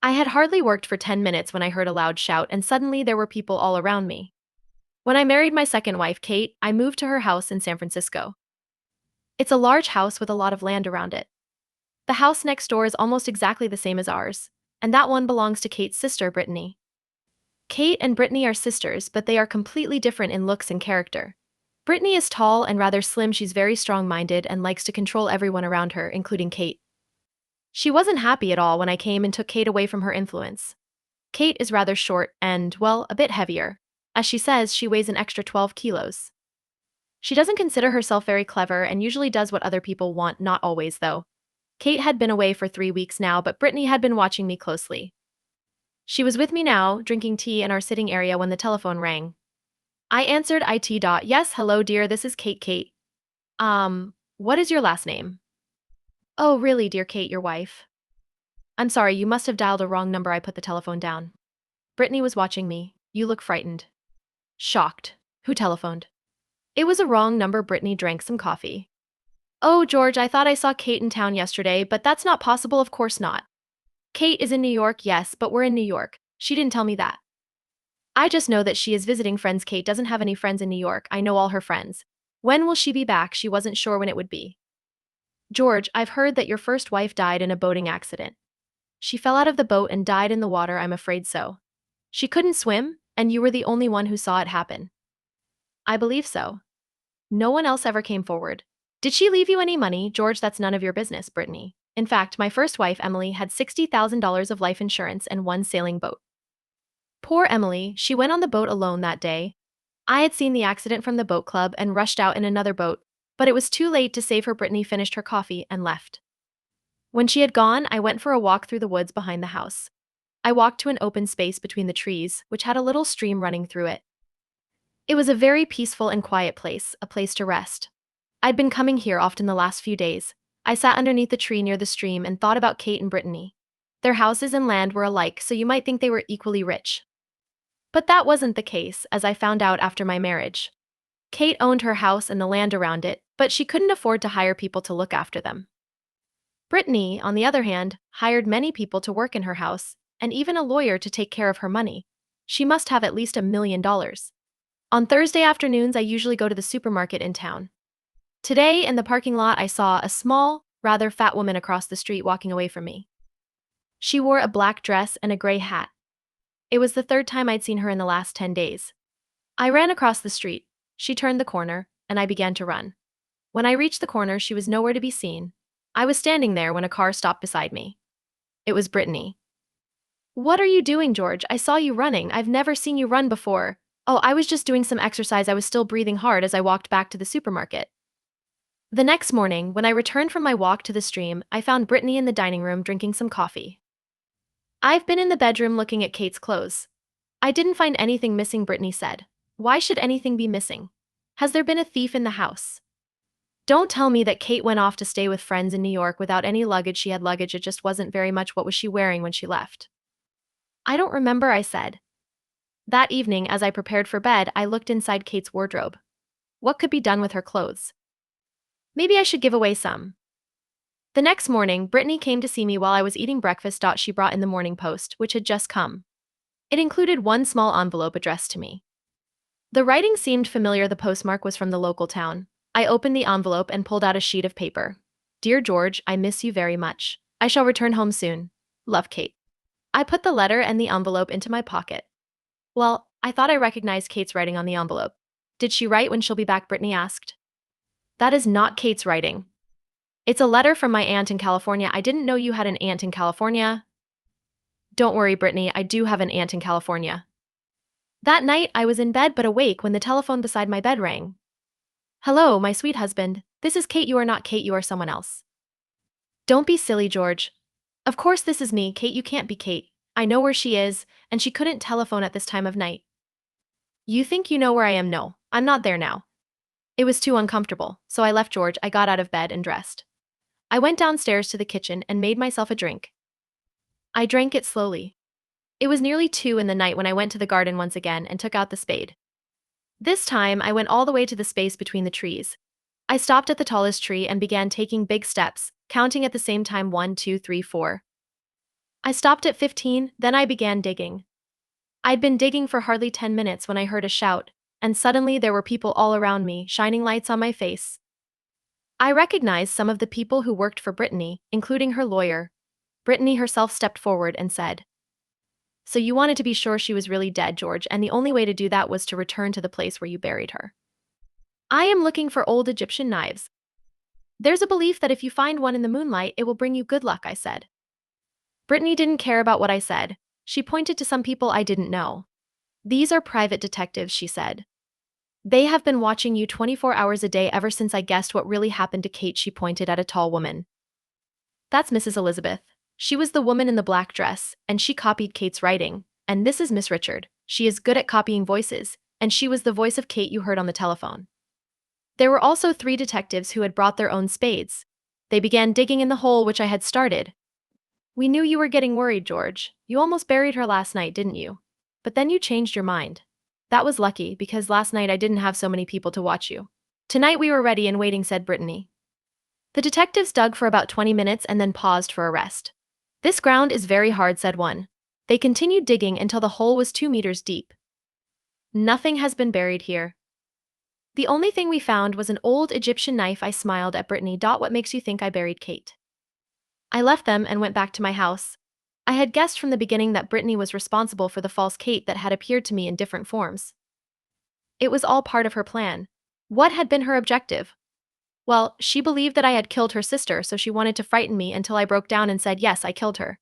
I had hardly worked for 10 minutes when I heard a loud shout, and suddenly there were people all around me. When I married my second wife, Kate, I moved to her house in San Francisco. It's a large house with a lot of land around it. The house next door is almost exactly the same as ours, and that one belongs to Kate's sister, Brittany. Kate and Brittany are sisters, but they are completely different in looks and character. Brittany is tall and rather slim. She's very strong-minded and likes to control everyone around her, including Kate. She wasn't happy at all when I came and took Kate away from her influence. Kate is rather short and, well, a bit heavier. As she says, she weighs an extra 12 kilos. She doesn't consider herself very clever and usually does what other people want, not always though. Kate had been away for 3 weeks now, but Brittany had been watching me closely. She was with me now, drinking tea in our sitting area when the telephone rang. I answered it. Yes, hello dear, this is Kate. What is your last name? Oh, really, dear Kate, your wife? I'm sorry, you must have dialed a wrong number. I put the telephone down. Brittany was watching me. You look frightened. Shocked. Who telephoned? It was a wrong number. Brittany drank some coffee. Oh, George, I thought I saw Kate in town yesterday, but that's not possible. Of course not. Kate is in New York, yes, but we're in New York. She didn't tell me that. I just know that she is visiting friends. Kate doesn't have any friends in New York. I know all her friends. When will she be back? She wasn't sure when it would be. George, I've heard that your first wife died in a boating accident. She fell out of the boat and died in the water. I'm afraid so. She couldn't swim, and you were the only one who saw it happen. I believe so. No one else ever came forward. Did she leave you any money? George, that's none of your business, Brittany. In fact, my first wife, Emily, had $60,000 of life insurance and one sailing boat. Poor Emily, she went on the boat alone that day. I had seen the accident from the boat club and rushed out in another boat, but it was too late to save her. Brittany finished her coffee and left. When she had gone, I went for a walk through the woods behind the house. I walked to an open space between the trees, which had a little stream running through it. It was a very peaceful and quiet place, a place to rest. I'd been coming here often the last few days. I sat underneath the tree near the stream and thought about Kate and Brittany. Their houses and land were alike, so you might think they were equally rich. But that wasn't the case, as I found out after my marriage. Kate owned her house and the land around it, but she couldn't afford to hire people to look after them. Brittany, on the other hand, hired many people to work in her house, and even a lawyer to take care of her money. She must have at least $1 million. On Thursday afternoons, I usually go to the supermarket in town. Today, in the parking lot, I saw a small, rather fat woman across the street walking away from me. She wore a black dress and a gray hat. It was the third time I'd seen her in the last 10 days. I ran across the street. She turned the corner, and I began to run. When I reached the corner, she was nowhere to be seen. I was standing there when a car stopped beside me. It was Brittany. What are you doing, George? I saw you running. I've never seen you run before. Oh, I was just doing some exercise. I was still breathing hard as I walked back to the supermarket. The next morning, when I returned from my walk to the stream, I found Brittany in the dining room drinking some coffee. I've been in the bedroom looking at Kate's clothes. I didn't find anything missing, Brittany said. Why should anything be missing? Has there been a thief in the house? Don't tell me that Kate went off to stay with friends in New York without any luggage. She had luggage, it just wasn't very much. What was she wearing when she left? I don't remember, I said. That evening, as I prepared for bed, I looked inside Kate's wardrobe. What could be done with her clothes? Maybe I should give away some. The next morning, Brittany came to see me while I was eating breakfast. She brought in the morning post, which had just come. It included one small envelope addressed to me. The writing seemed familiar. The postmark was from the local town. I opened the envelope and pulled out a sheet of paper. Dear George, I miss you very much. I shall return home soon. Love, Kate. I put the letter and the envelope into my pocket. Well, I thought I recognized Kate's writing on the envelope. Did she write when she'll be back? Brittany asked. That is not Kate's writing. It's a letter from my aunt in California. I didn't know you had an aunt in California. Don't worry, Brittany, I do have an aunt in California. That night, I was in bed but awake when the telephone beside my bed rang. Hello, my sweet husband. This is Kate. You are not Kate, you are someone else. Don't be silly, George. Of course this is me, Kate. You can't be Kate. I know where she is, and she couldn't telephone at this time of night. You think you know where I am? No, I'm not there now. It was too uncomfortable, so I left George. I got out of bed and dressed. I went downstairs to the kitchen and made myself a drink. I drank it slowly. It was nearly 2 in the night when I went to the garden once again and took out the spade. This time, I went all the way to the space between the trees. I stopped at the tallest tree and began taking big steps, counting at the same time 1, 2, 3, 4. I stopped at 15, then I began digging. I'd been digging for hardly 10 minutes when I heard a shout, and suddenly there were people all around me, shining lights on my face. I recognized some of the people who worked for Brittany, including her lawyer. Brittany herself stepped forward and said, "So you wanted to be sure she was really dead, George, and the only way to do that was to return to the place where you buried her." "I am looking for old Egyptian knives. There's a belief that if you find one in the moonlight, it will bring you good luck," I said. Brittany didn't care about what I said. She pointed to some people I didn't know. "These are private detectives," she said. "They have been watching you 24 hours a day ever since I guessed what really happened to Kate." She pointed at a tall woman. "That's Mrs. Elizabeth. She was the woman in the black dress, and she copied Kate's writing. And this is Miss Richard. She is good at copying voices, and she was the voice of Kate you heard on the telephone." There were also 3 detectives who had brought their own spades. They began digging in the hole which I had started. "We knew you were getting worried, George. You almost buried her last night, didn't you? But then you changed your mind. That was lucky, because last night I didn't have so many people to watch you. Tonight we were ready and waiting," said Brittany. The detectives dug for about 20 minutes and then paused for a rest. "This ground is very hard," said one. They continued digging until the hole was 2 meters deep. "Nothing has been buried here. The only thing we found was an old Egyptian knife." I smiled at Brittany. "What makes you think I buried Kate?" I left them and went back to my house. I had guessed from the beginning that Brittany was responsible for the false Kate that had appeared to me in different forms. It was all part of her plan. What had been her objective? Well, she believed that I had killed her sister, so she wanted to frighten me until I broke down and said, "Yes, I killed her."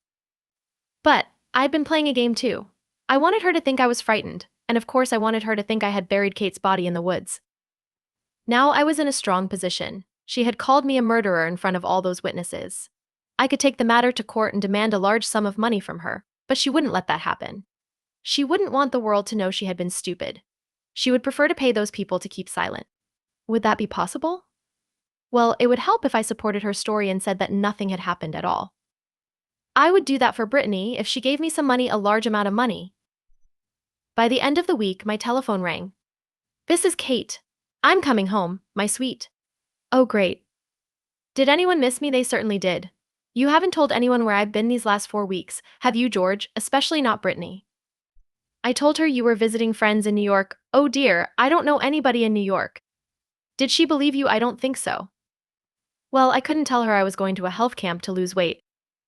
But I'd been playing a game too. I wanted her to think I was frightened, and of course I wanted her to think I had buried Kate's body in the woods. Now I was in a strong position. She had called me a murderer in front of all those witnesses. I could take the matter to court and demand a large sum of money from her, but she wouldn't let that happen. She wouldn't want the world to know she had been stupid. She would prefer to pay those people to keep silent. Would that be possible? Well, it would help if I supported her story and said that nothing had happened at all. I would do that for Brittany if she gave me some money, a large amount of money. By the end of the week, my telephone rang. "This is Kate. I'm coming home, my sweet." "Oh, great. Did anyone miss me?" "They certainly did. You haven't told anyone where I've been these last 4 weeks, have you, George? Especially not Brittany." "I told her you were visiting friends in New York." "Oh dear, I don't know anybody in New York." "Did she believe you?" "I don't think so." "Well, I couldn't tell her I was going to a health camp to lose weight.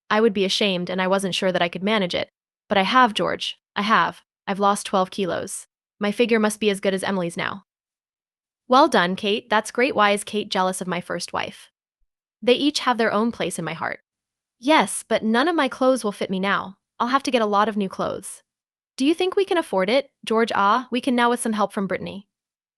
I would be ashamed, and I wasn't sure that I could manage it. But I have, George. I have. I've lost 12 kilos. My figure must be as good as Emily's now." "Well done, Kate. That's great." "Why is Kate jealous of my first wife?" "They each have their own place in my heart." "Yes, but none of my clothes will fit me now. I'll have to get a lot of new clothes." "Do you think we can afford it, George?" "Ah, we can now with some help from Brittany."